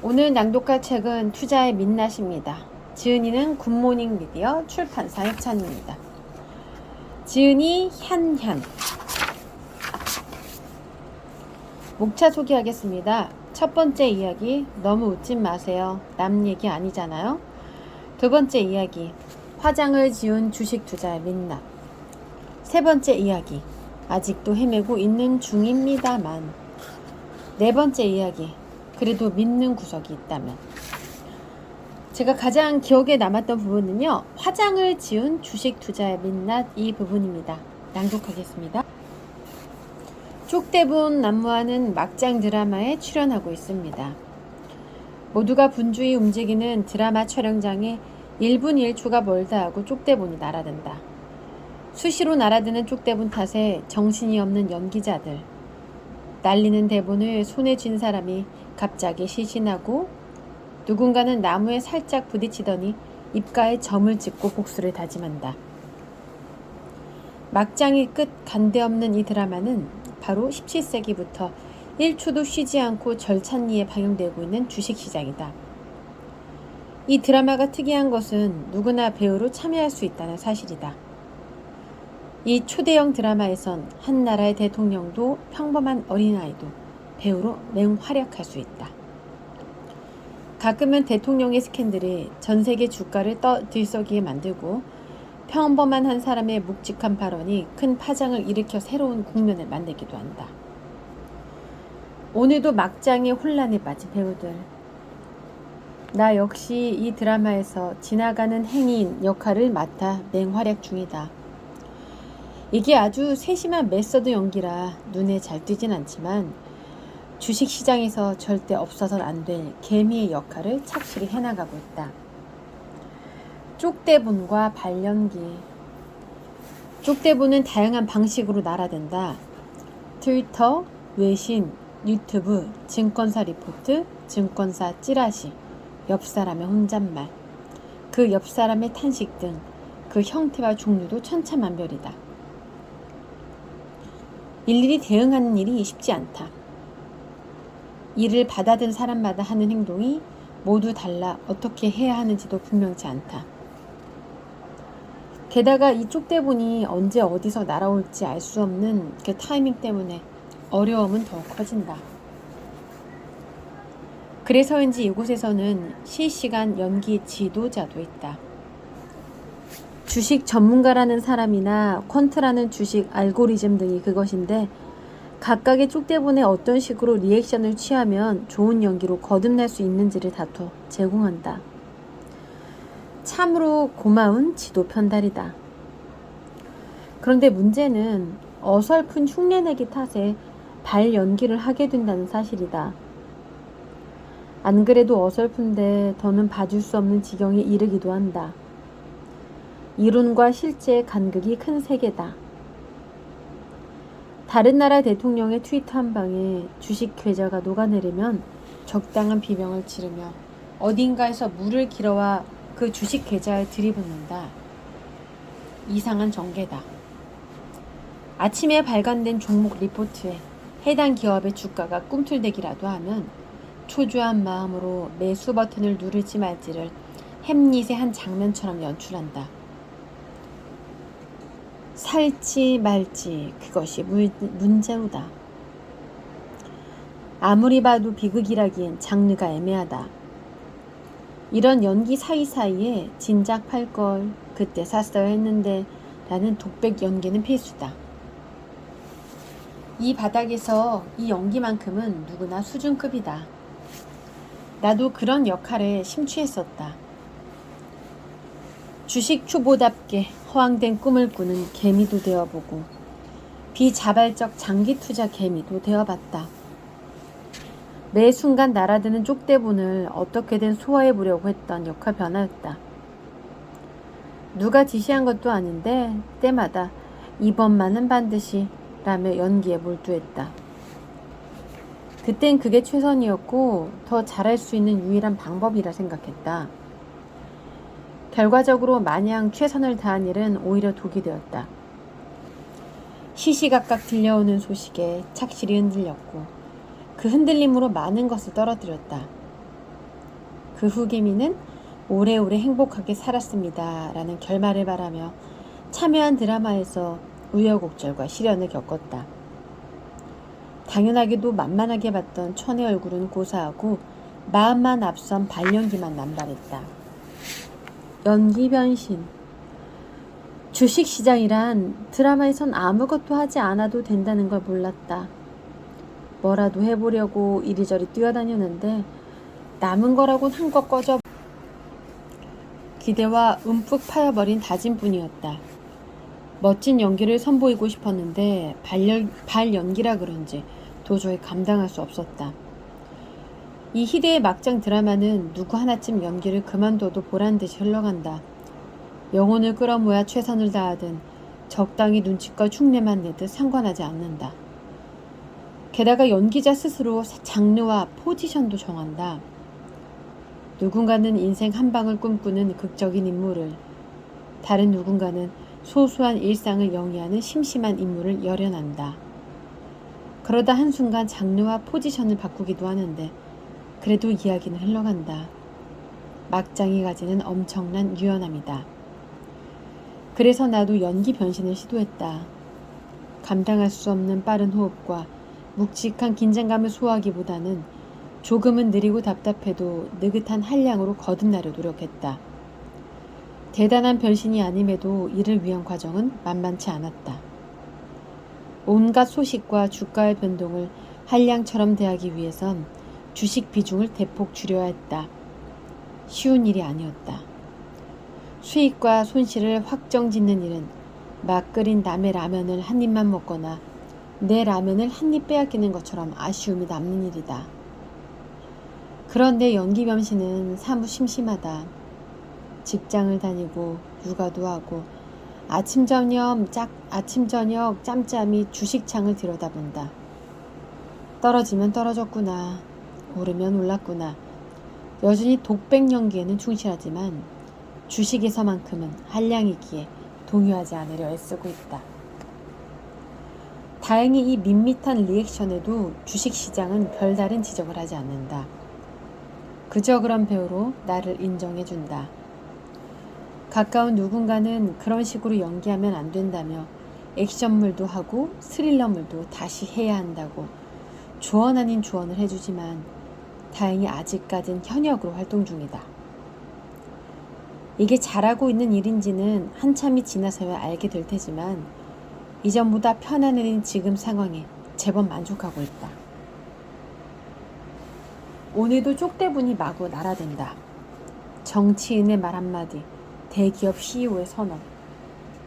오늘 낭독할 책은 투자의 민낯입니다. 지은이는 굿모닝 미디어 출판사 협찬입니다. 지은이 한현. 목차 소개하겠습니다. 첫 번째 이야기, 너무 웃지 마세요. 남 얘기 아니잖아요. 두 번째 이야기, 화장을 지운 주식 투자의 민낯. 세 번째 이야기, 아직도 헤매고 있는 중입니다만. 네 번째 이야기, 그래도 믿는 구석이 있다면. 제가 가장 기억에 남았던 부분은요, 화장을 지운 주식 투자의 민낯 이 부분입니다. 낭독하겠습니다. 쪽대본 남무아는 막장 드라마에 출연하고 있습니다. 모두가 분주히 움직이는 드라마 촬영장에 1분 1초가 멀다 하고 쪽대본이 날아든다. 수시로 날아드는 쪽대본 탓에 정신이 없는 연기자들. 날리는 대본을 손에 쥔 사람이 갑자기 시신하고 누군가는 나무에 살짝 부딪히더니 입가에 점을 찍고 복수를 다짐한다. 막장이 끝 간데없는 이 드라마는 바로 17세기부터 1초도 쉬지 않고 절찬리에 방영되고 있는 주식시장이다. 이 드라마가 특이한 것은 누구나 배우로 참여할 수 있다는 사실이다. 이 초대형 드라마에선 한 나라의 대통령도 평범한 어린아이도 배우로 맹활약할 수 있다. 가끔은 대통령의 스캔들이 전 세계 주가를 들썩이게 만들고 평범한 한 사람의 묵직한 발언이 큰 파장을 일으켜 새로운 국면을 만들기도 한다. 오늘도 막장의 혼란에 빠진 배우들. 나 역시 이 드라마에서 지나가는 행위인 역할을 맡아 맹활약 중이다. 이게 아주 세심한 메서드 연기라 눈에 잘 띄진 않지만 주식시장에서 절대 없어서는 안 될 개미의 역할을 착실히 해나가고 있다. 쪽대본과 발연기. 쪽대본은 다양한 방식으로 날아든다. 트위터, 외신, 유튜브, 증권사 리포트, 증권사 찌라시, 옆사람의 혼잣말, 그 옆사람의 탄식 등 그 형태와 종류도 천차만별이다. 일일이 대응하는 일이 쉽지 않다. 이를 받아든 사람마다 하는 행동이 모두 달라 어떻게 해야 하는지도 분명치 않다. 게다가 이 쪽대본이 언제 어디서 날아올지 알 수 없는 그 타이밍 때문에 어려움은 더욱 커진다. 그래서인지 이곳에서는 실시간 연기 지도자도 있다. 주식 전문가라는 사람이나 퀀트라는 주식 알고리즘 등이 그것인데 각각의 쪽대본에 어떤 식으로 리액션을 취하면 좋은 연기로 거듭날 수 있는지를 다퉈 제공한다. 참으로 고마운 지도 편달이다. 그런데 문제는 어설픈 흉내내기 탓에 발연기를 하게 된다는 사실이다. 안 그래도 어설픈데 더는 봐줄 수 없는 지경에 이르기도 한다. 이론과 실제의 간극이 큰 세계다. 다른 나라 대통령의 트위터 한 방에 주식 계좌가 녹아내리면 적당한 비명을 지르며 어딘가에서 물을 길어와 그 주식 계좌에 들이붓는다. 이상한 전개다. 아침에 발간된 종목 리포트에 해당 기업의 주가가 꿈틀대기라도 하면 초조한 마음으로 매수 버튼을 누를지 말지를 햄릿의 한 장면처럼 연출한다. 살지 말지 그것이 문제우다. 아무리 봐도 비극이라기엔 장르가 애매하다. 이런 연기 사이사이에 진작 팔걸 그때 샀어야 했는데 라는 독백 연기는 필수다. 이 바닥에서 이 연기만큼은 누구나 수준급이다. 나도 그런 역할에 심취했었다. 주식 초보답게 허황된 꿈을 꾸는 개미도 되어보고 비자발적 장기 투자 개미도 되어봤다. 매 순간 날아드는 쪽대본을 어떻게든 소화해보려고 했던 역할 변화였다. 누가 지시한 것도 아닌데 때마다 이번만은 반드시 라며 연기에 몰두했다. 그땐 그게 최선이었고 더 잘할 수 있는 유일한 방법이라 생각했다. 결과적으로 마냥 최선을 다한 일은 오히려 독이 되었다. 시시각각 들려오는 소식에 착실히 흔들렸고 그 흔들림으로 많은 것을 떨어뜨렸다. 그 후 개미는 오래오래 행복하게 살았습니다. 라는 결말을 바라며 참여한 드라마에서 우여곡절과 시련을 겪었다. 당연하게도 만만하게 봤던 천의 얼굴은 고사하고 마음만 앞선 발연기만 남다랬다. 연기 변신. 주식시장이란 드라마에선 아무것도 하지 않아도 된다는 걸 몰랐다. 뭐라도 해보려고 이리저리 뛰어다녔는데 남은 거라곤 한껏 꺼져 기대와 움푹 파여버린 다짐뿐이었다. 멋진 연기를 선보이고 싶었는데 발연기라 그런지 도저히 감당할 수 없었다. 이 희대의 막장 드라마는 누구 하나쯤 연기를 그만둬도 보란듯이 흘러간다. 영혼을 끌어모아 최선을 다하든 적당히 눈치껏 흉내만 내듯 상관하지 않는다. 게다가 연기자 스스로 장르와 포지션도 정한다. 누군가는 인생 한 방을 꿈꾸는 극적인 인물을, 다른 누군가는 소소한 일상을 영위하는 심심한 인물을 열연한다. 그러다 한순간 장르와 포지션을 바꾸기도 하는데 그래도 이야기는 흘러간다. 막장이 가지는 엄청난 유연함이다. 그래서 나도 연기 변신을 시도했다. 감당할 수 없는 빠른 호흡과 묵직한 긴장감을 소화하기보다는 조금은 느리고 답답해도 느긋한 한량으로 거듭나려 노력했다. 대단한 변신이 아님에도 이를 위한 과정은 만만치 않았다. 온갖 소식과 주가의 변동을 한량처럼 대하기 위해선 주식 비중을 대폭 줄여야 했다. 쉬운 일이 아니었다. 수익과 손실을 확정짓는 일은 막 끓인 남의 라면을 한 입만 먹거나 내 라면을 한 입 빼앗기는 것처럼 아쉬움이 남는 일이다. 그런데 연기 변신은 사뭇 심심하다. 직장을 다니고 육아도 하고 아침 저녁 짬짬이 주식창을 들여다본다. 떨어지면 떨어졌구나. 오르면 올랐구나. 여전히 독백 연기에는 충실하지만 주식에서만큼은 한량이기에 동요하지 않으려 애쓰고 있다. 다행히 이 밋밋한 리액션에도 주식시장은 별다른 지적을 하지 않는다. 그저 그런 배우로 나를 인정해준다. 가까운 누군가는 그런 식으로 연기하면 안 된다며 액션물도 하고 스릴러물도 다시 해야 한다고 조언 아닌 조언을 해주지만 다행히 아직까진 현역으로 활동 중이다. 이게 잘하고 있는 일인지는 한참이 지나서야 알게 될 테지만 이전보다 편안해진 지금 상황에 제법 만족하고 있다. 오늘도 쪽대분이 마구 날아댄다. 정치인의 말 한마디, 대기업 CEO의 선언,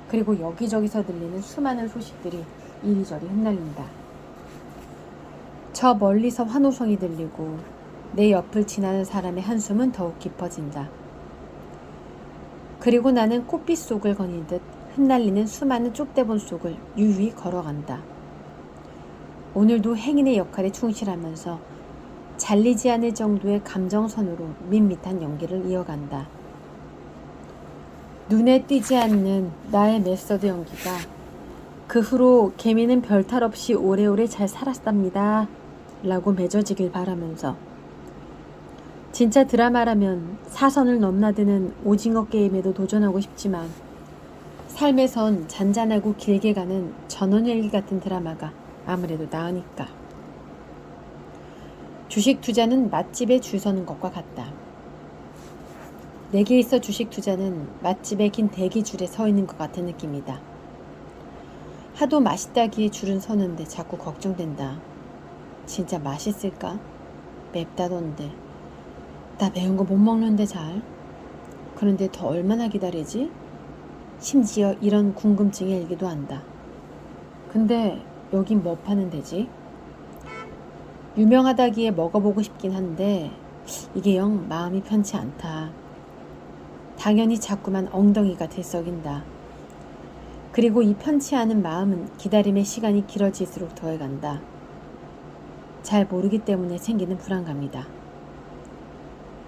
그리고 여기저기서 들리는 수많은 소식들이 이리저리 흩날린다. 저 멀리서 환호성이 들리고 내 옆을 지나는 사람의 한숨은 더욱 깊어진다. 그리고 나는 꽃빛 속을 거니듯 흩날리는 수많은 쪽대본 속을 유유히 걸어간다. 오늘도 행인의 역할에 충실하면서 잘리지 않을 정도의 감정선으로 밋밋한 연기를 이어간다. 눈에 띄지 않는 나의 메소드 연기가 그 후로 개미는 별탈 없이 오래오래 잘 살았답니다. 라고 맺어지길 바라면서 진짜 드라마라면 사선을 넘나드는 오징어 게임에도 도전하고 싶지만 삶에선 잔잔하고 길게 가는 전원일기 같은 드라마가 아무래도 나으니까. 주식 투자는 맛집에 줄 서는 것과 같다. 내게 있어 주식 투자는 맛집에 긴 대기줄에 서 있는 것 같은 느낌이다. 하도 맛있다기에 줄은 서는데 자꾸 걱정된다. 진짜 맛있을까? 맵다던데. 나 매운 거 못 먹는데 잘. 그런데 더 얼마나 기다리지? 심지어 이런 궁금증이 일기도 한다. 근데 여긴 뭐 파는 데지? 유명하다기에 먹어보고 싶긴 한데 이게 영 마음이 편치 않다. 당연히 자꾸만 엉덩이가 들썩인다. 그리고 이 편치 않은 마음은 기다림의 시간이 길어질수록 더해간다. 잘 모르기 때문에 생기는 불안감이다.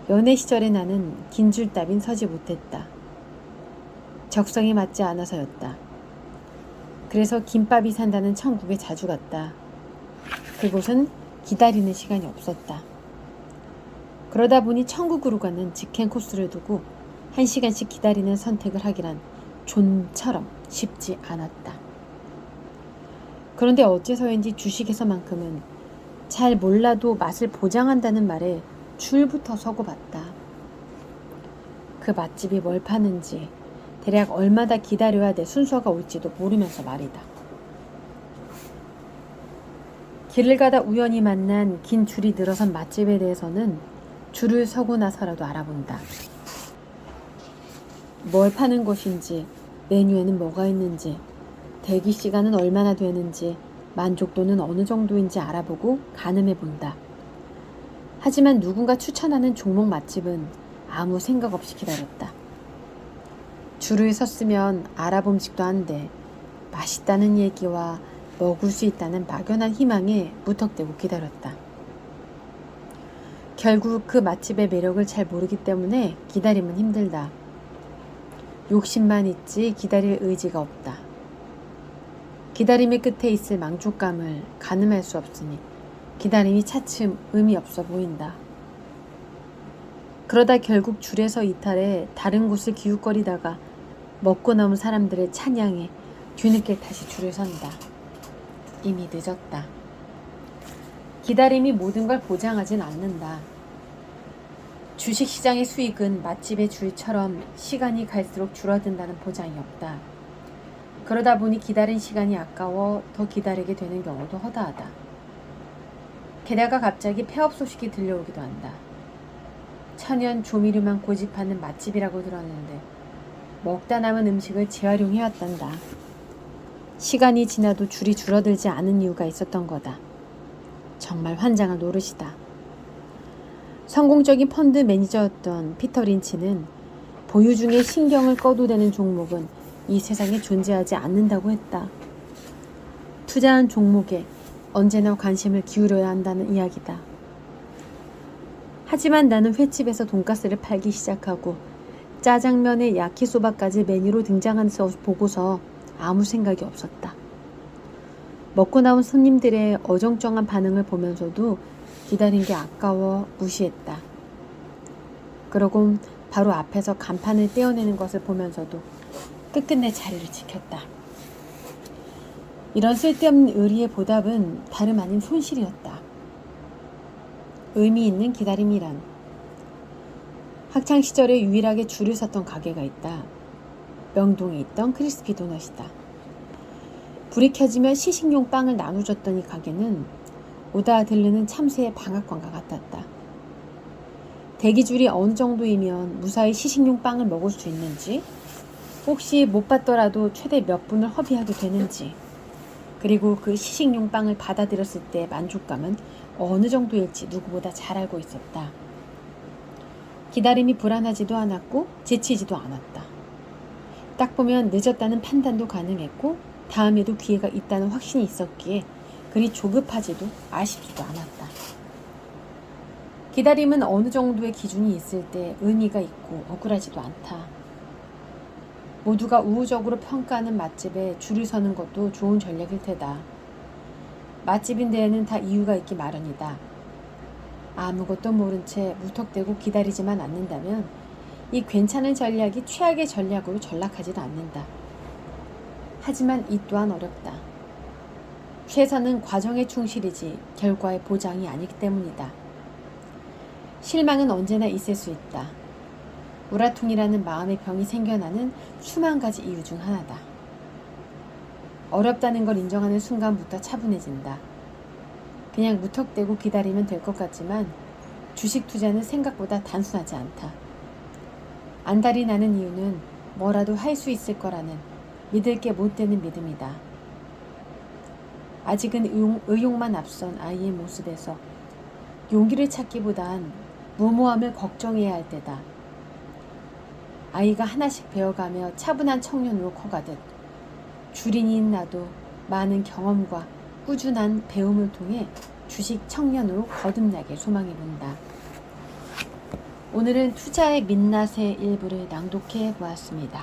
연애 시절에 나는 긴 줄 따윈 서지 못했다. 적성에 맞지 않아서였다. 그래서 김밥이 산다는 천국에 자주 갔다. 그곳은 기다리는 시간이 없었다. 그러다 보니 천국으로 가는 직행 코스를 두고 1시간씩 기다리는 선택을 하기란 좀처럼 쉽지 않았다. 그런데 어째서인지 주식에서만큼은 잘 몰라도 맛을 보장한다는 말에 줄부터 서고 봤다. 그 맛집이 뭘 파는지, 대략 얼마나 기다려야 내 순서가 올지도 모르면서 말이다. 길을 가다 우연히 만난 긴 줄이 늘어선 맛집에 대해서는 줄을 서고 나서라도 알아본다. 뭘 파는 곳인지, 메뉴에는 뭐가 있는지, 대기 시간은 얼마나 되는지, 만족도는 어느 정도인지 알아보고 가늠해 본다. 하지만 누군가 추천하는 종목 맛집은 아무 생각 없이 기다렸다. 줄을 섰으면 알아봄직도 한데 맛있다는 얘기와 먹을 수 있다는 막연한 희망에 무턱대고 기다렸다. 결국 그 맛집의 매력을 잘 모르기 때문에 기다림은 힘들다. 욕심만 있지 기다릴 의지가 없다. 기다림의 끝에 있을 만족감을 가늠할 수 없으니 기다림이 차츰 의미 없어 보인다. 그러다 결국 줄에서 이탈해 다른 곳을 기웃거리다가 먹고 남은 사람들의 찬양에 뒤늦게 다시 줄을 선다. 이미 늦었다. 기다림이 모든 걸 보장하진 않는다. 주식시장의 수익은 맛집의 줄처럼 시간이 갈수록 줄어든다는 보장이 없다. 그러다 보니 기다린 시간이 아까워 더 기다리게 되는 경우도 허다하다. 게다가 갑자기 폐업 소식이 들려오기도 한다. 천연 조미료만 고집하는 맛집이라고 들었는데 먹다 남은 음식을 재활용해왔단다. 시간이 지나도 줄이 줄어들지 않은 이유가 있었던 거다. 정말 환장할 노릇이다. 성공적인 펀드 매니저였던 피터 린치는 보유 중에 신경을 꺼도 되는 종목은 이 세상에 존재하지 않는다고 했다. 투자한 종목에 언제나 관심을 기울여야 한다는 이야기다. 하지만 나는 횟집에서 돈가스를 팔기 시작하고 짜장면에 야키소바까지 메뉴로 등장하는 것을 보고서 아무 생각이 없었다. 먹고 나온 손님들의 어정쩡한 반응을 보면서도 기다린 게 아까워 무시했다. 그러곤 바로 앞에서 간판을 떼어내는 것을 보면서도 끝끝내 자리를 지켰다. 이런 쓸데없는 의리의 보답은 다름 아닌 손실이었다. 의미 있는 기다림이란 학창시절에 유일하게 줄을 섰던 가게가 있다. 명동에 있던 크리스피 도넛이다. 불이 켜지면 시식용 빵을 나눠줬던 이 가게는 오다 들르는 참새의 방앗간과 같았다. 대기줄이 어느 정도이면 무사히 시식용 빵을 먹을 수 있는지, 혹시 못 받더라도 최대 몇 분을 허비하게 되는지, 그리고 그 시식용 빵을 받아들였을 때 만족감은 어느 정도일지 누구보다 잘 알고 있었다. 기다림이 불안하지도 않았고 지치지도 않았다. 딱 보면 늦었다는 판단도 가능했고 다음에도 기회가 있다는 확신이 있었기에 그리 조급하지도 아쉽지도 않았다. 기다림은 어느 정도의 기준이 있을 때 의미가 있고 억울하지도 않다. 모두가 우호적으로 평가하는 맛집에 줄을 서는 것도 좋은 전략일 테다. 맛집인 데에는 다 이유가 있기 마련이다. 아무것도 모른 채 무턱대고 기다리지만 않는다면 이 괜찮은 전략이 최악의 전략으로 전락하지도 않는다. 하지만 이 또한 어렵다. 최선은 과정의 충실이지 결과의 보장이 아니기 때문이다. 실망은 언제나 있을 수 있다. 우라통이라는 마음의 병이 생겨나는 수만 가지 이유 중 하나다. 어렵다는 걸 인정하는 순간부터 차분해진다. 그냥 무턱대고 기다리면 될 것 같지만 주식 투자는 생각보다 단순하지 않다. 안달이 나는 이유는 뭐라도 할 수 있을 거라는 믿을 게 못 되는 믿음이다. 아직은 의욕만 앞선 아이의 모습에서 용기를 찾기보단 무모함을 걱정해야 할 때다. 아이가 하나씩 배워가며 차분한 청년으로 커가듯 주린이인 나도 많은 경험과 꾸준한 배움을 통해 주식 청년으로 거듭나게 소망해 본다. 오늘은 투자의 민낯의 일부를 낭독해 보았습니다.